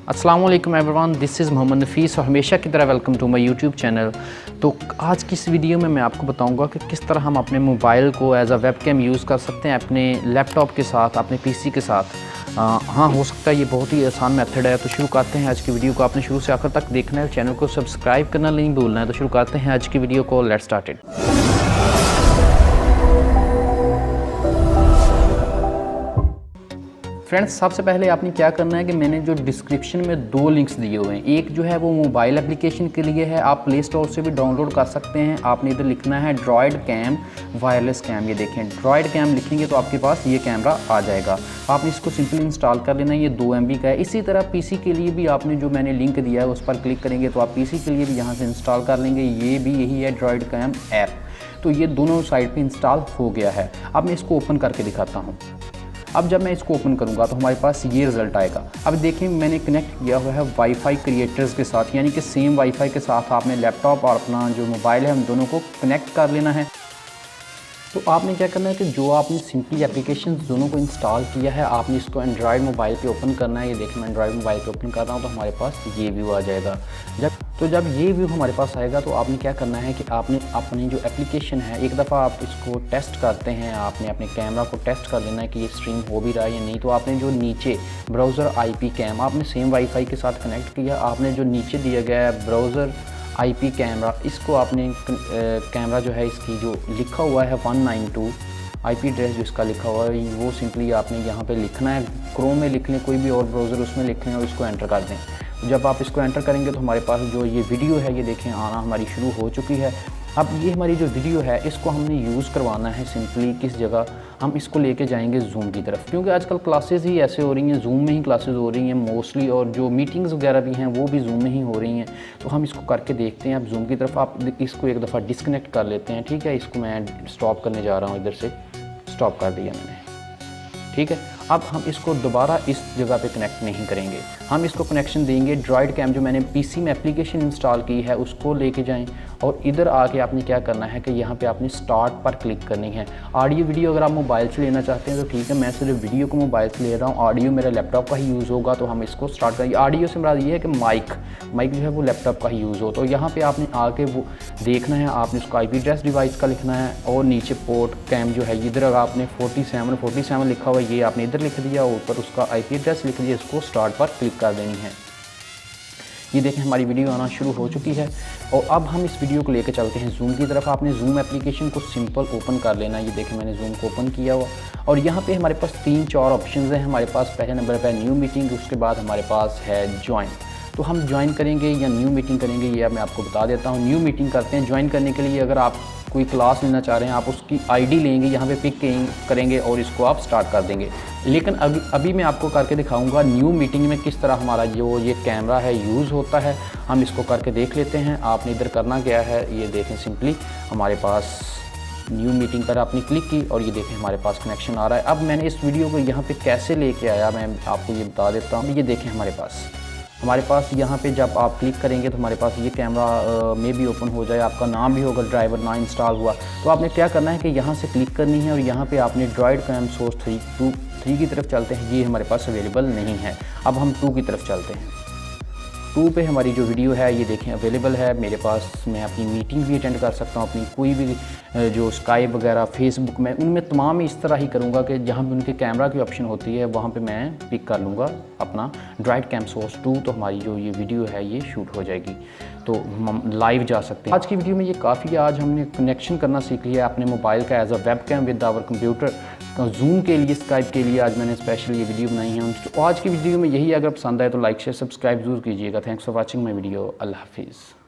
अस्सलाम वालेकुम everyone, this is Mohammed Nafees और हमेशा की तरह welcome to my YouTube channel. तो आज की इस वीडियो में मैं आपको बताऊंगा कि किस तरह हम अपने मोबाइल को as a webcam use कर सकते हैं अपने लैपटॉप के साथ, अपने पीसी के साथ। हाँ, हो सकता है ये बहुत ही आसान मेथड है। तो शुरू करते हैं आज की वीडियो को। आपने शुरू से आखिर तक देखना है, चैनल को सब्सक्राइब करना नहीं भूलना है। तो शुरू करते हैं आज की वीडियो को। Let's start it. फ्रेंड्स, सबसे पहले आपने क्या करना है कि मैंने जो डिस्क्रिप्शन में दो लिंक्स दिए हुए हैं, एक जो है वो मोबाइल एप्लीकेशन के लिए है, आप प्ले स्टोर से भी डाउनलोड कर सकते हैं। आपने इधर लिखना है ड्रॉयड कैम वायरलेस कैम। ये देखें, ड्रॉयड कैम लिखेंगे तो आपके पास ये कैमरा आ जाएगा। आपने इसको सिंपली इंस्टॉल कर लेना है। ये 2 MB का है। इसी तरह पीसी के लिए भी आपने जो मैंने लिंक दिया है उस पर क्लिक करेंगे तो आप पीसी के लिए भी यहाँ से इंस्टॉल कर लेंगे। ये भी यही है ड्रॉयड कैम ऐप। तो ये दोनों साइड पर इंस्टॉल हो गया है। अब मैं इसको ओपन करके दिखाता हूँ। अब जब मैं इसको ओपन करूंगा तो हमारे पास ये रिज़ल्ट आएगा। अब देखिए, मैंने कनेक्ट किया हुआ है वाईफाई क्रिएटर्स के साथ, यानी कि सेम वाईफाई के साथ आपने लैपटॉप और अपना जो मोबाइल है उन दोनों को कनेक्ट कर लेना है। तो आपने क्या करना है कि जो आपने सिंपली एप्लीकेशन दोनों को इंस्टॉल किया है, आपने इसको एंड्रॉयड मोबाइल पे ओपन करना है। ये देखिए, मैं एंड्रॉयड मोबाइल पे ओपन कर रहा हूँ तो हमारे पास ये व्यू आ जाएगा। जब ये व्यू हमारे पास आएगा तो आपने क्या करना है कि आपने अपनी जो एप्लीकेशन है, एक दफ़ा आप इसको टेस्ट करते हैं। आपने अपने कैमरा को टेस्ट कर लेना है कि ये स्ट्रीम हो भी रहा है या नहीं। तो आपने जो नीचे ब्राउज़र IP कैम आपने सेम वाईफाई के साथ कनेक्ट किया। आपने जो नीचे दिया गया है ब्राउज़र IP कैमरा, इसको आपने कैमरा जो है इसकी जो लिखा हुआ है 192 IP एड्रेस जो इसका लिखा हुआ है वो सिंपली आपने यहाँ पे लिखना है। क्रोम में लिख लें, कोई भी और ब्राउज़र उसमें लिख लें और इसको एंटर कर दें। जब आप इसको एंटर करेंगे तो हमारे पास जो ये वीडियो है, ये देखें आना हमारी शुरू हो चुकी है। अब ये हमारी जो वीडियो है इसको हमने यूज़ करवाना है सिंपली किस जगह, हम इसको लेके जाएंगे जूम की तरफ, क्योंकि आजकल क्लासेस ही ऐसे हो रही हैं, जूम में ही क्लासेस हो रही हैं मोस्टली, और जो मीटिंग्स वगैरह भी हैं वो भी जूम में ही हो रही हैं। तो हम इसको करके देखते हैं। अब जूम की तरफ आप इसको एक दफ़ा डिस्कनेक्ट कर लेते हैं। ठीक है, इसको मैं स्टॉप करने जा रहा हूँ, इधर से स्टॉप कर दिया मैंने। ठीक है, अब हम इसको दोबारा इस जगह पे कनेक्ट नहीं करेंगे। हम इसको कनेक्शन देंगे ड्रॉयड कैम जो मैंने पीसी में एप्लीकेशन इंस्टॉल की है उसको लेके जाएं, और इधर आके आपने क्या करना है कि यहाँ पे आपने स्टार्ट पर क्लिक करनी है। ऑडियो वीडियो अगर आप मोबाइल से लेना चाहते हैं तो ठीक है, मैं सिर्फ वीडियो को मोबाइल से ले रहा हूँ, ऑडियो मेरा लैपटॉप का ही यूज़ होगा। तो हम इसको स्टार्ट करेंगे। ऑडियो से मेरा ये है कि माइक जो है वो लैपटॉप का ही यूज़ हो। तो यहाँ पर आपने आके वो देखना है, आपने उसको IP एड्रेस डिवाइस का लिखना है, और नीचे पोर्ट कैम जो है इधर अगर आपने 47 लिखा हुआ है ये आपने इधर लिख दिया, ऊपर उसका IP एड्रेस लिख दिया, इसको स्टार्ट पर क्लिक कर देनी है। ये देखें, हमारी वीडियो आना शुरू हो चुकी है। और अब हम इस वीडियो को लेकर चलते हैं जूम की तरफ। आपने जूम एप्लीकेशन को सिंपल ओपन कर लेना है। ये देखें, मैंने जूम को ओपन किया हुआ, और यहाँ पे हमारे पास 3-4 ऑप्शंस हैं। हमारे पास पहले नंबर पर न्यू मीटिंग, उसके बाद हमारे पास है ज्वाइन। तो हम ज्वाइन करेंगे या न्यू मीटिंग करेंगे ये मैं आपको बता देता हूँ। न्यू मीटिंग करते हैं। ज्वाइन करने के लिए अगर आप कोई क्लास लेना चाह रहे हैं, आप उसकी ID लेंगे, यहाँ पे पिक करेंगे और इसको आप स्टार्ट कर देंगे। लेकिन अभी मैं आपको करके दिखाऊंगा न्यू मीटिंग में किस तरह हमारा जो ये कैमरा है यूज़ होता है। हम इसको करके देख लेते हैं। आपने इधर करना क्या है, ये देखें, सिंपली हमारे पास न्यू मीटिंग पर आपने क्लिक की और ये देखें हमारे पास कनेक्शन आ रहा है। अब मैंने इस वीडियो को यहाँ पे कैसे लेके आया मैं आपको ये बता देता हूँ। ये देखें, हमारे पास यहाँ पे जब आप क्लिक करेंगे तो हमारे पास ये कैमरा में भी ओपन हो जाए। आपका नाम भी होगा ड्राइवर ना इंस्टॉल हुआ। तो आपने क्या करना है कि यहाँ से क्लिक करनी है और यहाँ पे आपने ड्रॉयड कैम सोर्स 3 की तरफ चलते हैं। ये हमारे पास अवेलेबल नहीं है। अब हम 2 की तरफ चलते हैं। 2 पे हमारी जो वीडियो है ये देखें अवेलेबल है मेरे पास। मैं अपनी मीटिंग भी अटेंड कर सकता हूँ, अपनी कोई भी जो स्काइप वगैरह फेसबुक में, उनमें तमाम इस तरह ही करूँगा कि जहाँ भी उनके कैमरा की ऑप्शन होती है वहाँ पे मैं पिक कर लूँगा अपना ड्रॉयड कैम सोर्स 2। तो हमारी जो ये वीडियो है ये शूट हो जाएगी, तो हम लाइव जा सकते हैं। आज की वीडियो में ये काफ़ी है। आज हमने कनेक्शन करना सीख लिया अपने मोबाइल का as a webcam with our computer. Zoom के लिए, स्काइप के लिए आज मैंने स्पेशल ये वीडियो बनाई है। तो आज की वीडियो में यही, अगर पसंद आए तो लाइक शेयर सब्सक्राइब जरूर कीजिएगा। Thanks for watching my video. अल्लाह हाफिज़।